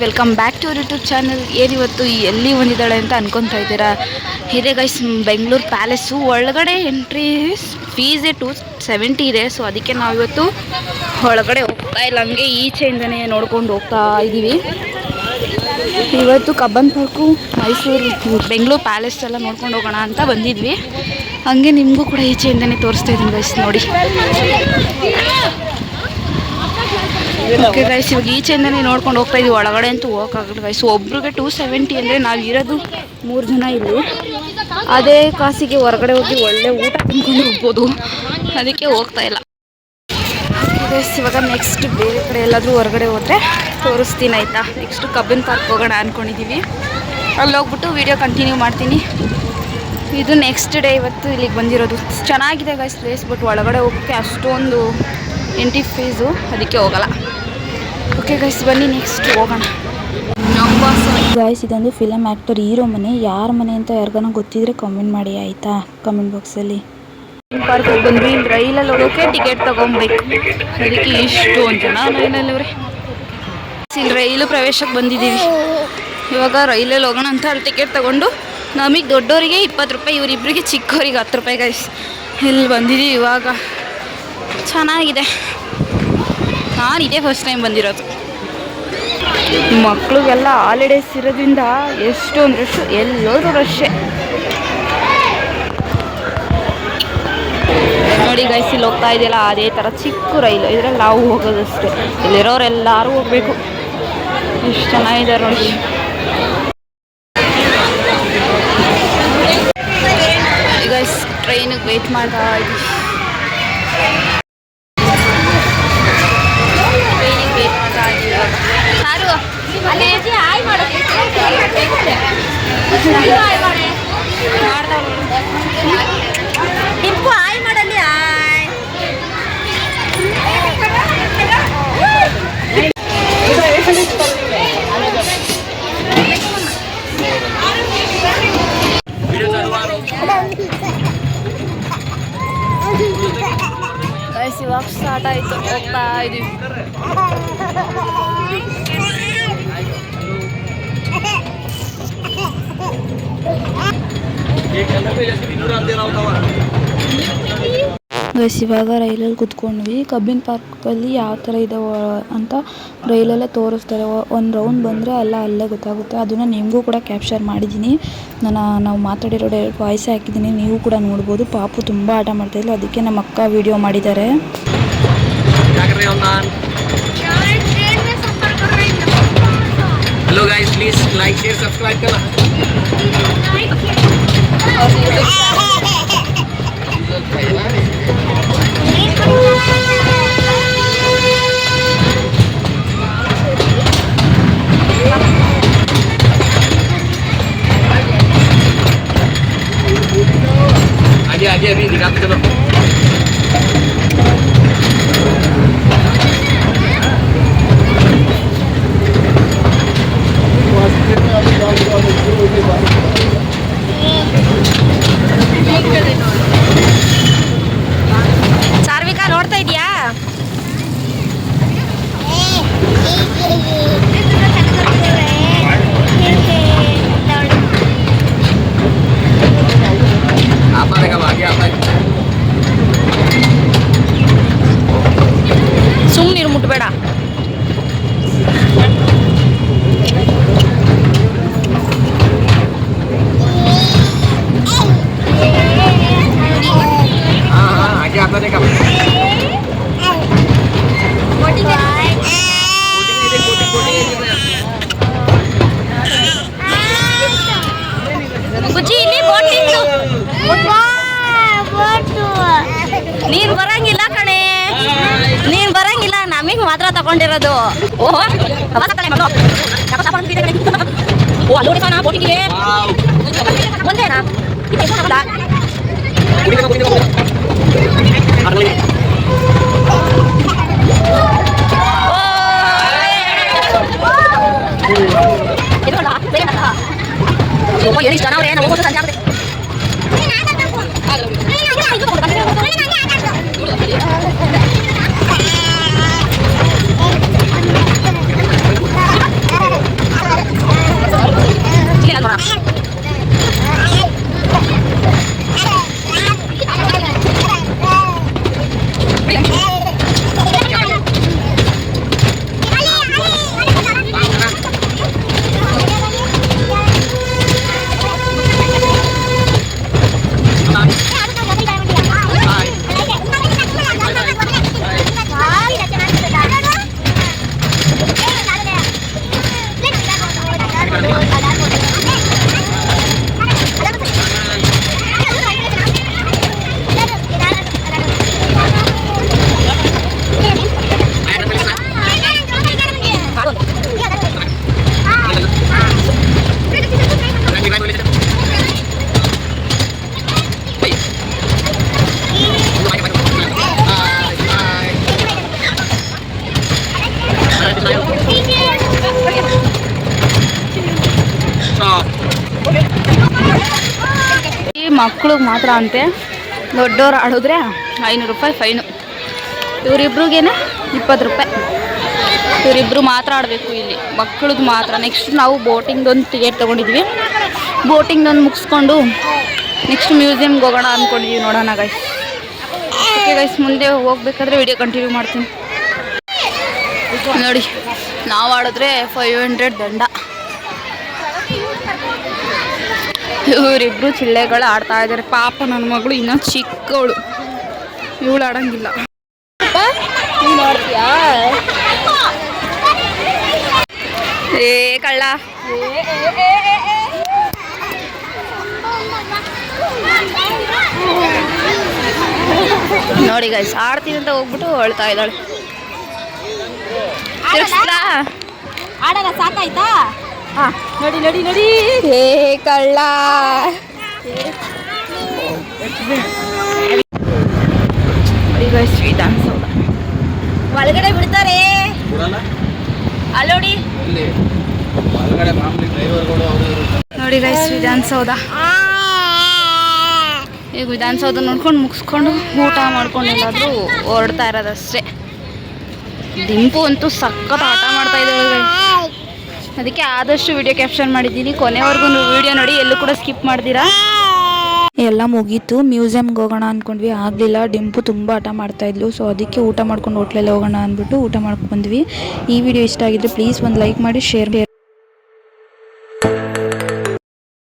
Welcome back to our YouTube channel. ಏನಿವತ್ತು ಎಲ್ಲಿ ಬಂದಿದ್ದಾಳೆ ಅಂತ ಅನ್ಕೊತಾ ಇದ್ದೀರಾ? ಇದೆ ಗೈಸ್, ಬೆಂಗಳೂರು ಪ್ಯಾಲೇಸು ಒಳಗಡೆ ಎಂಟ್ರಿ ಫೀಸೇ 270 ಇದೆ. ಸೊ ಅದಕ್ಕೆ ನಾವಿವತ್ತು ಒಳಗಡೆ ಹೋಗ್ತಾ ಇಲ್ಲ, ಹಂಗೆ ಈಚೆಯಿಂದನೇ ನೋಡ್ಕೊಂಡು ಹೋಗ್ತಾ ಇದ್ದೀವಿ. ಇವತ್ತು Cubbon park, Mysuru, Bengaluru palace ಎಲ್ಲ ನೋಡ್ಕೊಂಡು ಹೋಗೋಣ ಅಂತ ಬಂದಿದ್ವಿ. ಹಾಗೆ ನಿಮಗೂ ಕೂಡ ಈಚೆಯಿಂದನೇ ತೋರಿಸ್ತಾ ಇದ್ದೀನಿ ಗೈಸ್, ನೋಡಿ. ಓಕೆ ಗೈಸ್, ಇವಾಗ ಈಚೆಯಿಂದನೇ ನೋಡ್ಕೊಂಡು ಹೋಗ್ತಾ ಇದ್ದೀವಿ. ಒಳಗಡೆ ಅಂತೂ ಹೋಗೋಕ್ಕಾಗಲ್ಲ ಗೈಸ್. ಒಬ್ರಿಗೆ 270 ಅಂದರೆ ನಾವು ಇರೋದು 3 ಜನ ಇಲ್ಲಿ. ಅದೇ ಕಾಸಿಗೆ ಹೊರಗಡೆ ಹೋಗಿ ಒಳ್ಳೆ ಊಟ ತಿನ್ಕೊಂಡು ಹೋಗ್ಬೋದು. ಅದಕ್ಕೆ ಹೋಗ್ತಾ ಇಲ್ಲ. ಓಕೆ ಗೈಸ್, ಇವಾಗ ನೆಕ್ಸ್ಟ್ ಬೇರೆ ಕಡೆ ಎಲ್ಲಾದರೂ ಹೊರಗಡೆ ಹೋದರೆ ತೋರಿಸ್ತೀನಿ ಆಯಿತಾ. ನೆಕ್ಸ್ಟು ಕಬ್ಬನ್ ಪಾರ್ಕ್ ಹೋಗೋಣ ಅಂದ್ಕೊಂಡಿದ್ದೀವಿ. ಅಲ್ಲಿ ಹೋಗ್ಬಿಟ್ಟು ವೀಡಿಯೋ ಕಂಟಿನ್ಯೂ ಮಾಡ್ತೀನಿ. ಇದು ನೆಕ್ಸ್ಟ್ ಡೇ ಇವತ್ತು ಇಲ್ಲಿಗೆ ಬಂದಿರೋದು. ಚೆನ್ನಾಗಿದೆ ಗೈಸ್ ಪ್ಲೇಸ್, ಬಟ್ ಒಳಗಡೆ ಹೋಗೋಕ್ಕೆ ಅಷ್ಟೊಂದು ಎಂಟ್ರಿ ಫೀಸು, ಅದಕ್ಕೆ ಹೋಗಲ್ಲ. ಓಕೆ ಗೈಸ್, ಬನ್ನಿ ನೆಕ್ಸ್ಟ್ ಹೋಗೋಣ. ಗೈಸ್, ಇದೊಂದು ಫಿಲಮ್ ಆ್ಯಕ್ಟರ್ ಹೀರೋ ಮನೆ. ಯಾರ ಮನೆ ಅಂತ ಯಾರಿಗಾನ ಗೊತ್ತಿದ್ರೆ ಕಾಮೆಂಟ್ ಮಾಡಿ ಆಯಿತಾ, ಕಮೆಂಟ್ ಬಾಕ್ಸಲ್ಲಿ. ಪಾರ್ಕ್ ಹೋಗಿ ಬಂದ್ವಿ. ಇಲ್ಲಿ ರೈಲಲ್ಲಿ ಹೋಗೋಕ್ಕೆ ಟಿಕೆಟ್ ತೊಗೊಬೇಕು, ಅದಕ್ಕೆ ಇಷ್ಟು ಜನ ರೈಲಲ್ಲಿ ಅವ್ರೆ. ಇಲ್ಲಿ ರೈಲು ಪ್ರವೇಶಕ್ಕೆ ಬಂದಿದ್ದೀವಿ. ಇವಾಗ ರೈಲಲ್ಲಿ ಹೋಗೋಣ ಅಂತ ಅಲ್ಲಿ ಟಿಕೆಟ್ ತೊಗೊಂಡು, ನಮಗೆ ದೊಡ್ಡವರಿಗೆ 20 ರೂಪಾಯಿ, ಇವರಿಬ್ಬರಿಗೆ ಚಿಕ್ಕವರಿಗೆ 10 ರೂಪಾಯಿ ಗೈಸ್. ಇಲ್ಲಿ ಬಂದಿದ್ದೀವಿ ಇವಾಗ. ಚೆನ್ನಾಗಿದೆ. ನಾನು ಇದೇ ಫಸ್ಟ್ ಟೈಮ್ ಬಂದಿರೋದು. ಮಕ್ಕಳಿಗೆಲ್ಲ ಹಾಲಿಡೇಸ್ ಇರೋದ್ರಿಂದ ಎಷ್ಟೊಂದು ರಶ್ಶು, ಎಲ್ಲೋದ್ರೂ ರಶ್ಶೆ. ನೋಡಿ ಗೈಸ್, ಇಲ್ಲಿ ಹೋಗ್ತಾ ಇದೆಯಲ್ಲ ಅದೇ ಥರ ಚಿಕ್ಕ ರೈಲು, ಇದರಲ್ಲಿ ನಾವು ಹೋಗೋದಷ್ಟೇ. ಇಲ್ಲಿರೋರೆಲ್ಲರೂ ಹೋಗಬೇಕು. ಎಷ್ಟು ಚೆನ್ನಾಗಿದ್ದಾರೆ ನೋಡಿ. ಗೈಸ್, ಟ್ರೈನಿಗೆ ವೆಯ್ಟ್ ಮಾಡ್ತಾ ಇದ್ದೀವಿ. ಗೈಸ್, ಇವಾಗ ಸ್ಟಾರ್ಟ್ ಆಯಿತು, ಹೋಗ್ತಾ ಇದೀವಿ. ಗೈಸ್, ಇವಾಗ ರೈಲಲ್ಲಿ ಕುತ್ಕೊಂಡ್ವಿ. ಕಬ್ಬಿನ ಪಾರ್ಕಲ್ಲಿ ಯಾವ ಥರ ಇದಾವೆ ಅಂತ ರೈಲಲ್ಲೇ ತೋರಿಸ್ತಾರೆ. ಒಂದು ರೌಂಡ್ ಬಂದರೆ ಅಲ್ಲೇ ಗೊತ್ತಾಗುತ್ತೆ. ಅದನ್ನು ನಿಮಗೂ ಕೂಡ ಕ್ಯಾಪ್ಚರ್ ಮಾಡಿದ್ದೀನಿ. ನಾವು ಮಾತಾಡಿರೋ ಡೈರೆಕ್ಟ್ ವಾಯ್ಸೇ ಹಾಕಿದ್ದೀನಿ, ನೀವು ಕೂಡ ನೋಡ್ಬೋದು. ಪಾಪು ತುಂಬ ಆಟ ಮಾಡ್ತಾಯಿಲ್ಲ, ಅದಕ್ಕೆ ನಮ್ಮ ಅಕ್ಕ ವಿಡಿಯೋ ಮಾಡಿದ್ದಾರೆ. Hello guys, please like share subscribe करना. आगे अभी दिखाते चलो. ಸಾರ್ವಿಕಾ, ನೋಡ್ತಾ ಇದೀಯಾ? ಸುಮ್ಮನೆ ಮುಟ್ಬೇಡ. ನೀನ್ ಬರಂಗಿಲ್ಲ ಕಣೆ, ನೀನ್ ಬರಂಗಿಲ್ಲ, ನಮಗ್ ಮಾತ್ರ ತಗೊಂಡಿರೋದು. ಓಹೋ, ಒಂದೇನಾ? ಜನ ಅವ್ರೆ, ನಾವು ಸಂಜೆ ಆಗುತ್ತೆ. ಮಕ್ಳಿಗೆ ಮಾತ್ರ ಅಂತೆ, ದೊಡ್ಡವ್ರು ಆಡಿದ್ರೆ 500 ರೂಪಾಯಿ ಫೈನು. ಇವರಿಬ್ರಿಗೇನೆ 20 ರೂಪಾಯಿ. ಇವರಿಬ್ಬರು ಮಾತ್ರ ಆಡಬೇಕು ಇಲ್ಲಿ, ಮಕ್ಕಳದ್ದು ಮಾತ್ರ. ನೆಕ್ಸ್ಟ್ ನಾವು ಬೋಟಿಂಗ್ದೊಂದು ಟಿಕೆಟ್ ತೊಗೊಂಡಿದ್ವಿ. ಬೋಟಿಂಗ್ದೊಂದು ಮುಗಿಸ್ಕೊಂಡು ನೆಕ್ಸ್ಟ್ ಮ್ಯೂಸಿಯಮ್ಗೆ ಹೋಗೋಣ ಅಂದ್ಕೊಂಡಿದ್ದೀವಿ. ನೋಡೋಣ ಗೈಸ್. ಓಕೆ ಗೈಸ್, ಮುಂದೆ ಹೋಗ್ಬೇಕಾದ್ರೆ ವಿಡಿಯೋ ಕಂಟಿನ್ಯೂ ಮಾಡ್ತೀನಿ. ನೋಡಿ, ನಾವು ಆಡಿದ್ರೆ 500 ದಂಡ. ಇವರಿಬ್ರು ಚಿಳ್ಳೆಗಳು ಆಡ್ತಾ ಇದ್ದಾರೆ. ಪಾಪ ನನ್ನ ಮಗಳು ಇನ್ನೂ ಚಿಕ್ಕವಳು, ಇವಳು ಆಡಂಗಿಲ್ಲ. ನೀನು ಆಡ್ತೀಯಾ? ಏ ಕಳ್ಳ, ನೋಡಿ ಗೈಸ್, ಆಡ್ತೀನಿ ಅಂತ ಹೋಗ್ಬಿಟ್ಟು ಹೇಳ್ತಾ ಇದ್ದಾಳೆ. ಆಡಲ್ಲ ಸಾಕಾಯ್ತಾ? ನೋಡಿ ನೋಡಿ ನೋಡಿ, ಏ ಕಳ್ಳ. ನೋಡಿ ಗೈಸ್, ವಿಧಾನಸೌಧ ಒಳಗಡೆ ಬಿಡ್ತಾರೆ ಅಲ್ಲೋಡಿ. ನೋಡಿ ಗೈಸ್, ವಿಧಾನಸೌಧ. ಈಗ ವಿಧಾನಸೌಧ ನೋಡ್ಕೊಂಡು ಮುಗಿಸ್ಕೊಂಡು ಊಟ ಮಾಡ್ಕೊಂಡು ಎಲ್ಲಾದರೂ ಹೊರಡ್ತಾ ಇರೋದಷ್ಟೇ. ದಿಂಪು ಅಂತೂ ಸಖತ್ ಆಟ ಮಾಡ್ತಾ ಇದ್ದಾಳೆ. ಅದಕ್ಕೆ ಆದಷ್ಟು ವಿಡಿಯೋ ಕ್ಯಾಪ್ಷನ್ ಮಾಡಿದ್ದೀನಿ. ಕೊನೆವರೆಗೂ ವಿಡಿಯೋ ನೋಡಿ, ಎಲ್ಲೂ ಕೂಡ ಸ್ಕಿಪ್ ಮಾಡ್ತೀರಾ. ಎಲ್ಲ ಮುಗೀತು. ಮ್ಯೂಸಿಯಮ್ಗೆ ಹೋಗೋಣ ಅಂದ್ಕೊಂಡ್ವಿ, ಆಗಲಿಲ್ಲ. ಡಿಂಪು ತುಂಬ ಆಟ ಮಾಡ್ತಾಯಿದ್ಲು. ಸೊ ಅದಕ್ಕೆ ಊಟ ಮಾಡ್ಕೊಂಡು ಹೋಟ್ಲಲ್ಲಿ ಹೋಗೋಣ ಅಂದ್ಬಿಟ್ಟು ಊಟ ಮಾಡ್ಕೊಂಡು ಬಂದ್ವಿ. ಈ ವಿಡಿಯೋ ಇಷ್ಟ ಆಗಿದ್ರೆ ಪ್ಲೀಸ್ ಒಂದು ಲೈಕ್ ಮಾಡಿ, ಶೇರ್